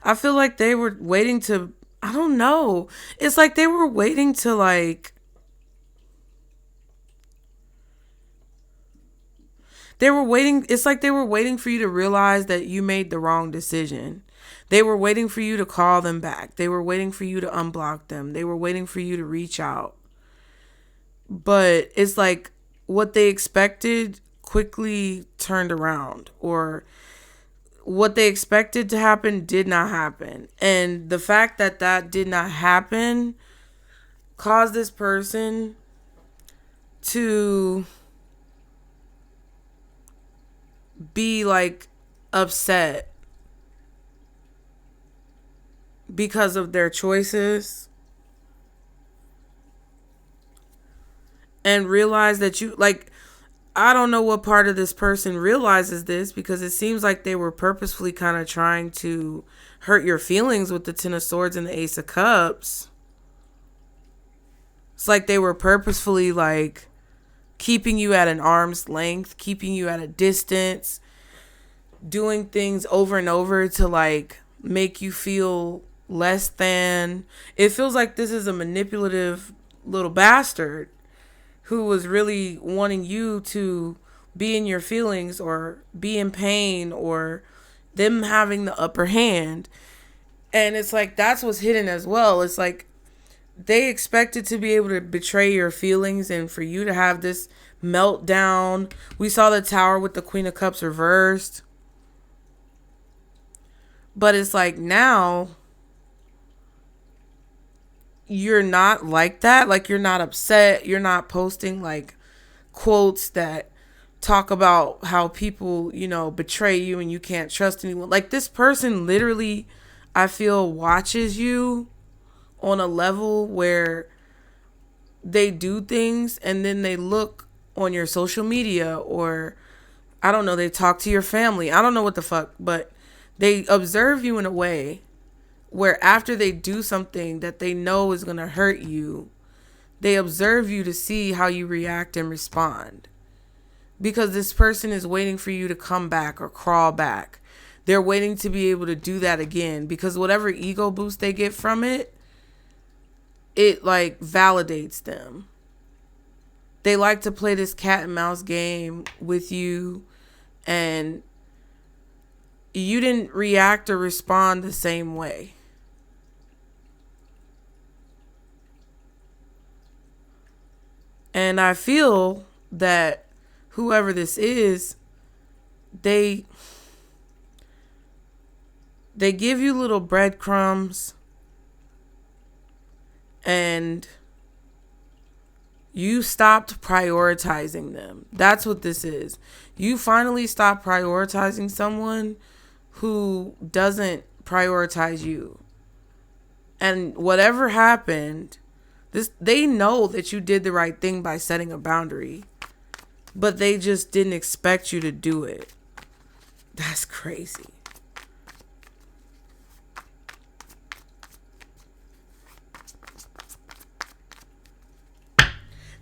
I feel like they were waiting to... I don't know. It's like they were waiting to like... They were waiting. It's like they were waiting for you to realize that you made the wrong decision. They were waiting for you to call them back. They were waiting for you to unblock them. They were waiting for you to reach out. But it's like what they expected quickly turned around, or what they expected to happen did not happen. And the fact that that did not happen caused this person to be like upset because of their choices, and realize that you like... I don't know what part of this person realizes this, because it seems like they were purposefully kind of trying to hurt your feelings with the Ten of Swords and the Ace of Cups. It's like they were purposefully like keeping you at an arm's length, keeping you at a distance, doing things over and over to like make you feel less than. It feels like this is a manipulative little bastard who was really wanting you to be in your feelings or be in pain, or them having the upper hand. And it's like that's what's hidden as well. It's like they expected to be able to betray your feelings and for you to have this meltdown. We saw the Tower with the Queen of Cups reversed. But it's like now you're not like that. Like you're not upset. You're not posting like quotes that talk about how people, you know, betray you and you can't trust anyone. Like this person literally, I feel, watches you on a level where they do things and then they look on your social media, or I don't know, they talk to your family. I don't know what the fuck, but they observe you in a way where after they do something that they know is going to hurt you, They observe you to see how you react and respond. Because this person is waiting for you to come back or crawl back. They're waiting to be able to do that again. Because whatever ego boost they get from it, it like validates them. They like to play this cat and mouse game with you, and you didn't react or respond the same way. And I feel that whoever this is, they give you little breadcrumbs, and you stopped prioritizing them. That's what this is. You finally stopped prioritizing someone who doesn't prioritize you. And whatever happened, they know that you did the right thing by setting a boundary, but they just didn't expect you to do it. That's crazy.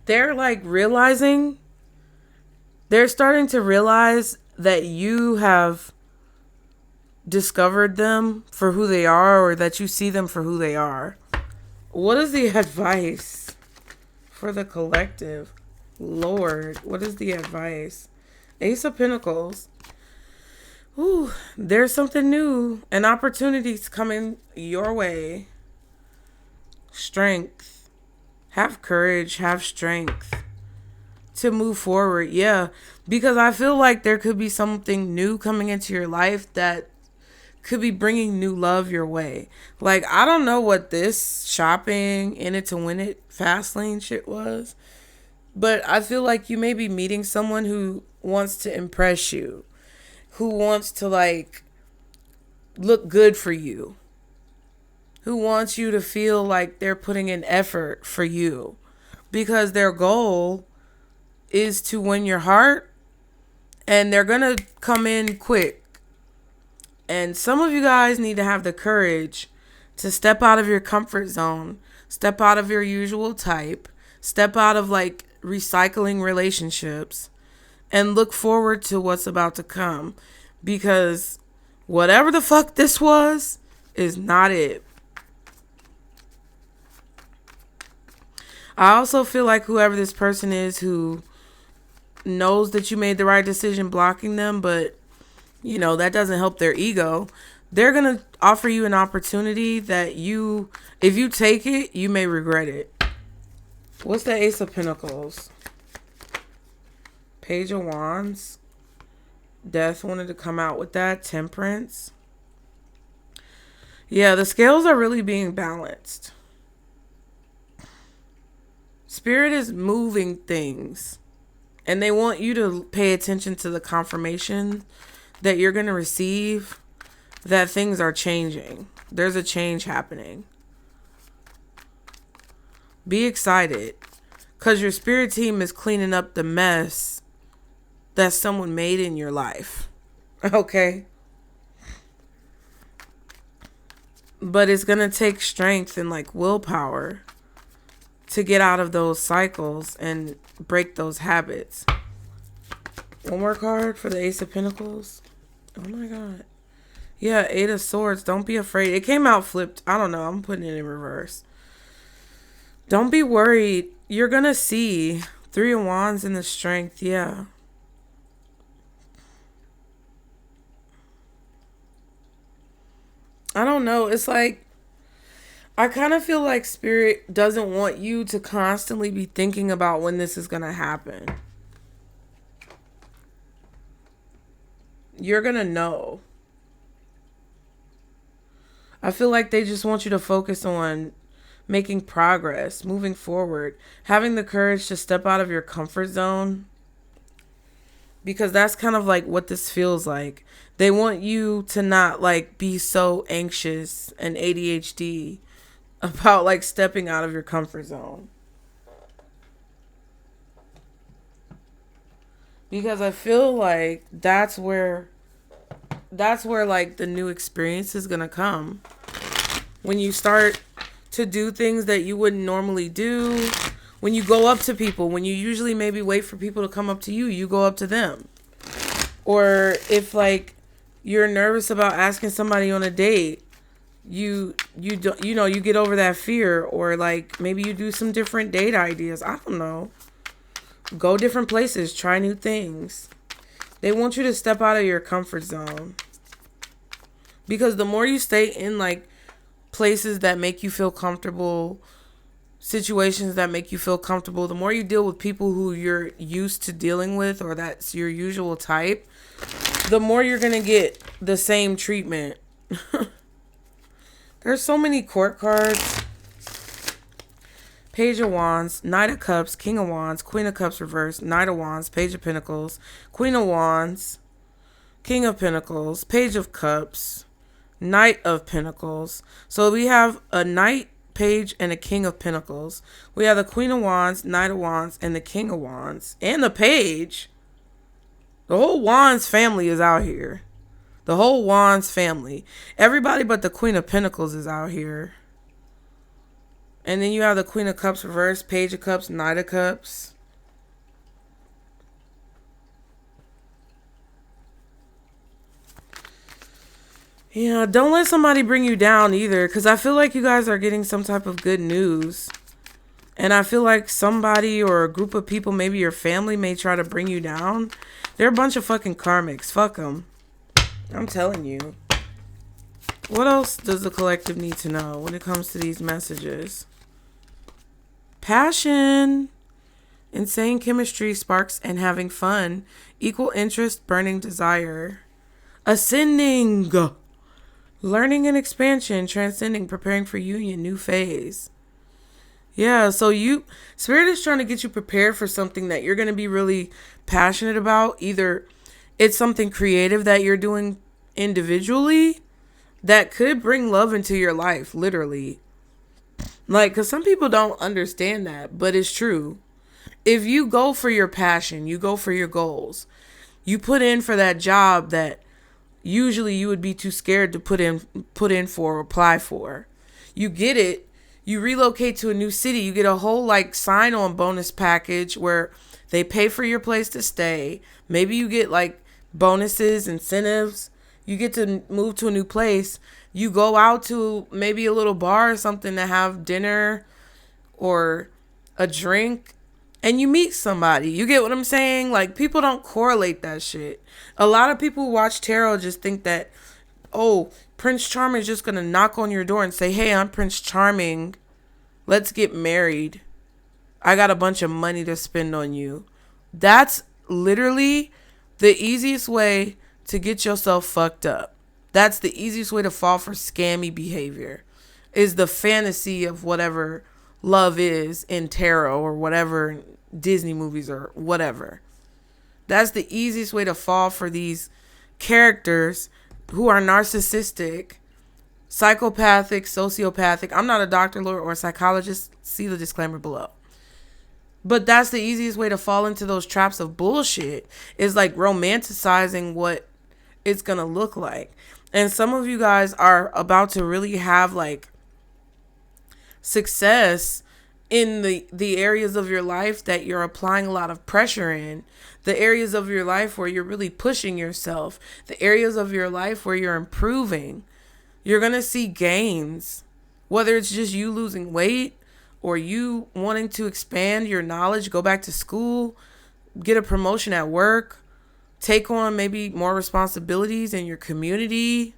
They're like they're starting to realize that you have discovered them for who they are, or that you see them for who they are. What is the advice for the collective? Lord, what is the advice? Ace of Pentacles. Ooh, there's something new. An opportunity's coming your way. Strength. Have courage, have strength to move forward. Yeah, because I feel like there could be something new coming into your life that could be bringing new love your way. Like, I don't know what this shopping in it to win it fast lane shit was, but I feel like you may be meeting someone who wants to impress you, who wants to like look good for you, who wants you to feel like they're putting in effort for you, because their goal is to win your heart, and they're going to come in quick. And some of you guys need to have the courage to step out of your comfort zone, step out of your usual type, step out of like recycling relationships, and look forward to what's about to come, because whatever the fuck this was is not it. I also feel like whoever this person is who knows that you made the right decision blocking them, but, you know, that doesn't help their ego. They're going to offer you an opportunity that if you take it, you may regret it. What's the Ace of Pentacles? Page of Wands. Death wanted to come out with that. Temperance. Yeah, the scales are really being balanced. Spirit is moving things, and they want you to pay attention to the confirmation that you're going to receive that things are changing. There's a change happening. Be excited, because your spirit team is cleaning up the mess that someone made in your life. Okay? But it's going to take strength and like willpower to get out of those cycles and break those habits. One more card for the Ace of Pentacles. Oh my God. Yeah, Eight of Swords. Don't be afraid. It came out flipped. I don't know. I'm putting it in reverse. Don't be worried. You're going to see Three of Wands and the Strength. Yeah. I don't know. It's like, I kind of feel like Spirit doesn't want you to constantly be thinking about when this is going to happen. You're going to know. I feel like they just want you to focus on making progress, moving forward, having the courage to step out of your comfort zone. Because that's kind of like what this feels like. They want you to not like be so anxious and ADHD about like stepping out of your comfort zone. Because I feel like that's where like the new experience is gonna come. When you start to do things that you wouldn't normally do, When you go up to people, when you usually maybe wait for people to come up to you, you go up to them. Or if like you're nervous about asking somebody on a date, you don't, you know, you get over that fear. Or like maybe you do some different date ideas. I don't know. Go different places, try new things. They want you to step out of your comfort zone. Because the more you stay in like places that make you feel comfortable, situations that make you feel comfortable, the more you deal with people who you're used to dealing with or that's your usual type, the more you're going to get the same treatment. There's so many court cards. Page of Wands, Knight of Cups, King of Wands, Queen of Cups reversed, Knight of Wands, Page of Pentacles, Queen of Wands, King of Pentacles, Page of Cups, Knight of Pentacles. So we have a Knight, Page, and a King of Pentacles. We have the Queen of Wands, Knight of Wands, and the King of Wands. And the Page. The whole Wands family is out here. The whole Wands family. Everybody but the Queen of Pentacles is out here. And then you have the Queen of Cups reversed, Page of Cups, Knight of Cups. Yeah, don't let somebody bring you down either. Because I feel like you guys are getting some type of good news. And I feel like somebody or a group of people, maybe your family, may try to bring you down. They're a bunch of fucking karmics. Fuck them. I'm telling you. What else does the collective need to know when it comes to these messages? Passion, insane chemistry, sparks, and having fun. Equal interest, burning desire. Ascending, learning and expansion, transcending, preparing for union, new phase. Yeah, so Spirit is trying to get you prepared for something that you're going to be really passionate about. Either it's something creative that you're doing individually that could bring love into your life, literally. Like, because some people don't understand that, but it's true. If you go for your passion, you go for your goals, you put in for that job that usually you would be too scared to put in for or apply for. You get it. You relocate to a new city. You get a whole like sign-on bonus package where they pay for your place to stay. Maybe you get like bonuses, incentives. You get to move to a new place. You go out to maybe a little bar or something to have dinner or a drink, and you meet somebody. You get what I'm saying? Like, people don't correlate that shit. A lot of people who watch tarot just think that, oh, Prince Charming is just going to knock on your door and say, hey, I'm Prince Charming. Let's get married. I got a bunch of money to spend on you. That's literally the easiest way to get yourself fucked up. That's the easiest way to fall for scammy behavior, is the fantasy of whatever love is in tarot or whatever Disney movies or whatever. That's the easiest way to fall for these characters who are narcissistic, psychopathic, sociopathic. I'm not a doctor, lawyer, or psychologist. See the disclaimer below. But that's the easiest way to fall into those traps of bullshit, is like romanticizing what it's going to look like. And some of you guys are about to really have like success in the areas of your life that you're applying a lot of pressure in. The areas of your life where you're really pushing yourself. The areas of your life where you're improving. You're going to see gains. Whether it's just you losing weight or you wanting to expand your knowledge, go back to school, get a promotion at work, take on maybe more responsibilities in your community,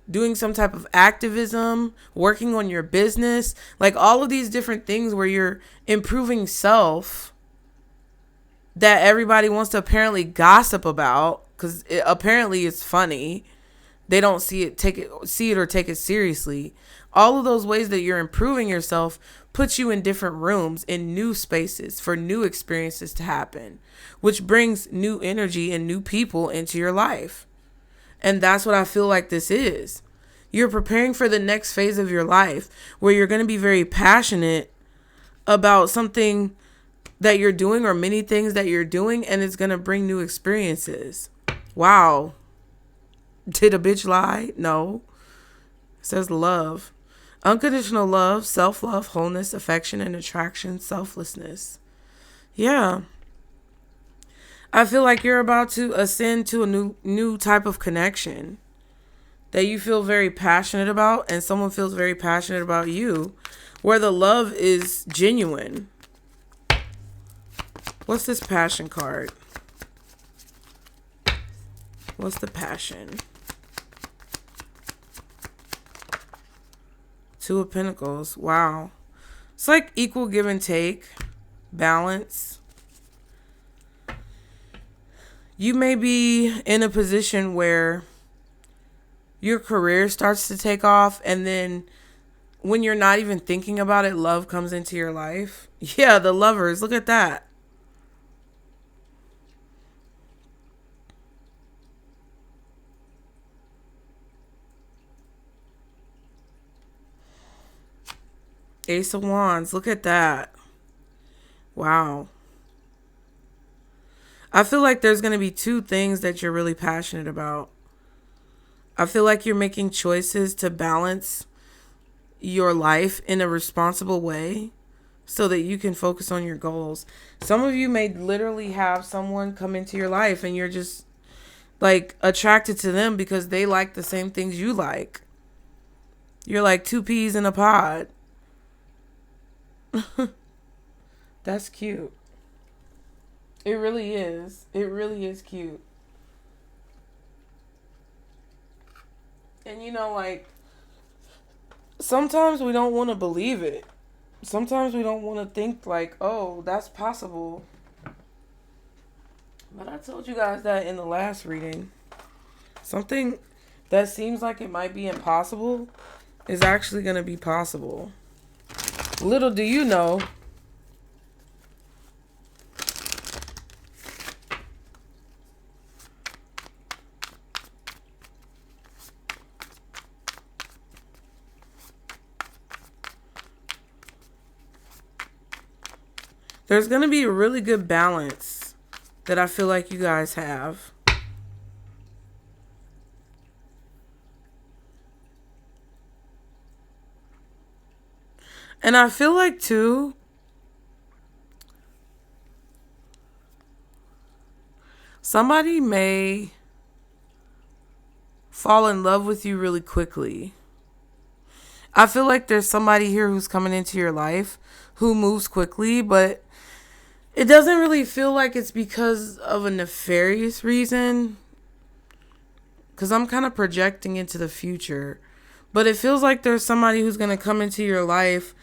doing some type of activism, working on your business, like all of these different things where you're improving self that everybody wants to apparently gossip about because apparently it's funny. They don't see it or take it seriously. All of those ways that you're improving yourself puts you in different rooms, in new spaces for new experiences to happen, which brings new energy and new people into your life. And that's what I feel like this is. You're preparing for the next phase of your life where you're going to be very passionate about something that you're doing or many things that you're doing, and it's going to bring new experiences. Wow. Did a bitch lie? No. It says love. Unconditional love, self-love, wholeness, affection, and attraction, selflessness. Yeah. I feel like you're about to ascend to a new type of connection that you feel very passionate about, and someone feels very passionate about you, where the love is genuine. What's this passion card? What's the passion? Two of Pentacles. Wow. It's like equal give and take. Balance. You may be in a position where your career starts to take off, and then when you're not even thinking about it, love comes into your life. Yeah, the Lovers. Look at that. Ace of Wands. Look at that. Wow. I feel like there's going to be two things that you're really passionate about. I feel like you're making choices to balance your life in a responsible way so that you can focus on your goals. Some of you may literally have someone come into your life and you're just like attracted to them because they like the same things you like. You're like two peas in a pod. That's cute. It really is. It really is cute. And you know, like, sometimes we don't want to believe it. Sometimes we don't want to think like, oh, that's possible. But I told you guys that in the last reading. Something that seems like it might be impossible is actually going to be possible. Little do you know, there's going to be a really good balance that I feel like you guys have. And I feel like, too, somebody may fall in love with you really quickly. I feel like there's somebody here who's coming into your life who moves quickly, but it doesn't really feel like it's because of a nefarious reason, because I'm kind of projecting into the future. But it feels like there's somebody who's going to come into your life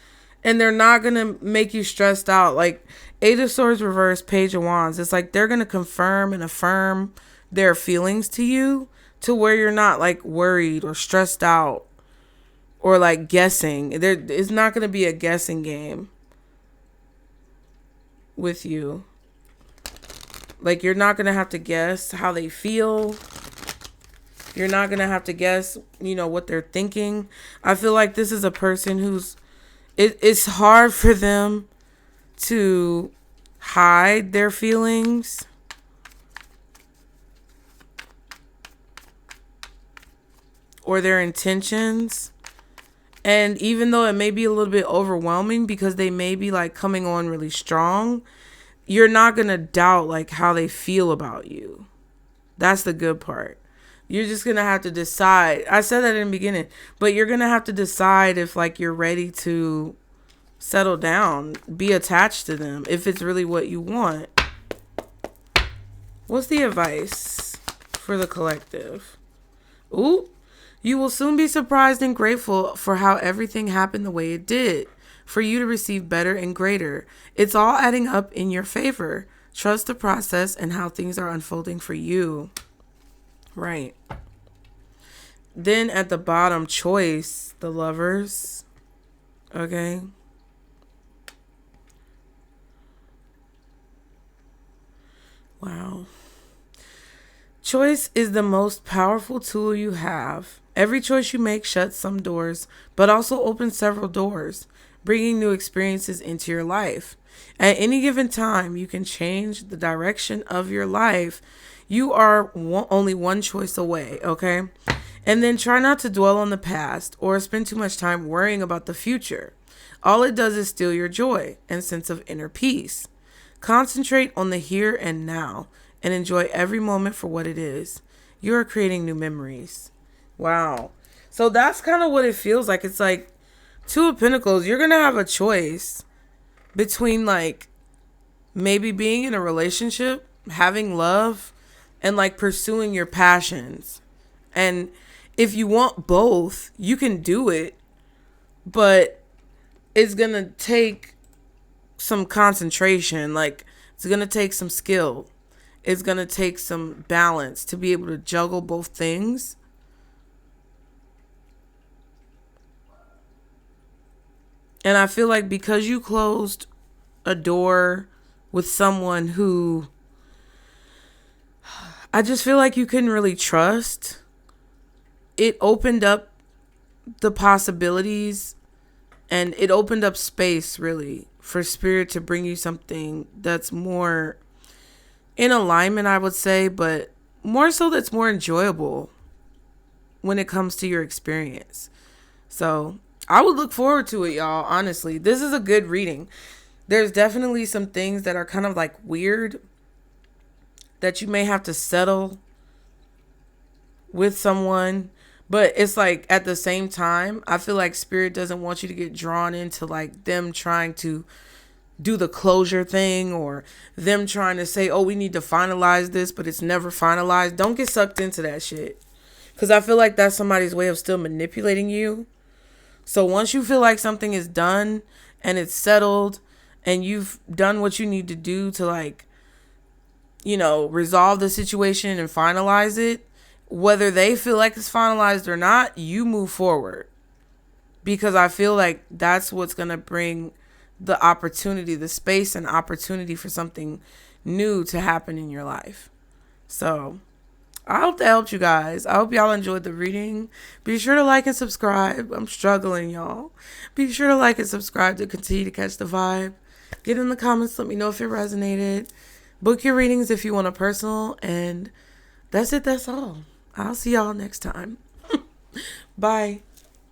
and they're not going to make you stressed out. Like Eight of Swords reverse, Page of Wands. It's like they're going to confirm and affirm their feelings to you to where you're not like worried or stressed out or like guessing. It's not going to be a guessing game with you. Like, you're not going to have to guess how they feel. You're not going to have to guess, what they're thinking. I feel like this is a person who's, it's hard for them to hide their feelings. Or their intentions. And even though it may be a little bit overwhelming because they may be like coming on really strong, you're not going to doubt like how they feel about you. That's the good part. You're just going to have to decide. I said that in the beginning, but you're going to have to decide if like you're ready to settle down, be attached to them, if it's really what you want. What's the advice for the collective? Ooh. You will soon be surprised and grateful for how everything happened the way it did, for you to receive better and greater. It's all adding up in your favor. Trust the process and how things are unfolding for you. Right. Then at the bottom, choice, the Lovers. Okay. Wow. Choice is the most powerful tool you have. Every choice you make shuts some doors, but also opens several doors, bringing new experiences into your life. At any given time, you can change the direction of your life You are only one choice away, okay? And then try not to dwell on the past or spend too much time worrying about the future. All it does is steal your joy and sense of inner peace. Concentrate on the here and now and enjoy every moment for what it is. You are creating new memories. Wow. So that's kind of what it feels like. It's like Two of Pentacles, you're going to have a choice between like maybe being in a relationship, having love, and like pursuing your passions. And if you want both, you can do it, but it's going to take some concentration. Like it's going to take some skill. It's going to take some balance to be able to juggle both things. And I feel like because you closed a door with someone who I just feel like you couldn't really trust, it opened up the possibilities and it opened up space really for spirit to bring you something that's more in alignment, I would say, but more so that's more enjoyable when it comes to your experience. So I would look forward to it, y'all. Honestly, this is a good reading. There's definitely some things that are kind of like weird that you may have to settle with someone. But it's like at the same time, I feel like spirit doesn't want you to get drawn into like them trying to do the closure thing or them trying to say, oh, we need to finalize this, but it's never finalized. Don't get sucked into that shit. Because I feel like that's somebody's way of still manipulating you. So once you feel like something is done and it's settled and you've done what you need to do to like, you know, resolve the situation and finalize it, whether they feel like it's finalized or not, you move forward. Because I feel like that's what's going to bring the opportunity, the space and opportunity for something new to happen in your life. So I hope that helped you guys. I hope y'all enjoyed the reading. Be sure to like and subscribe. I'm struggling, y'all. Be sure to like and subscribe to continue to catch the vibe. Get in the comments. Let me know if it resonated. Book your readings if you want a personal. And that's it. That's all. I'll see y'all next time. Bye.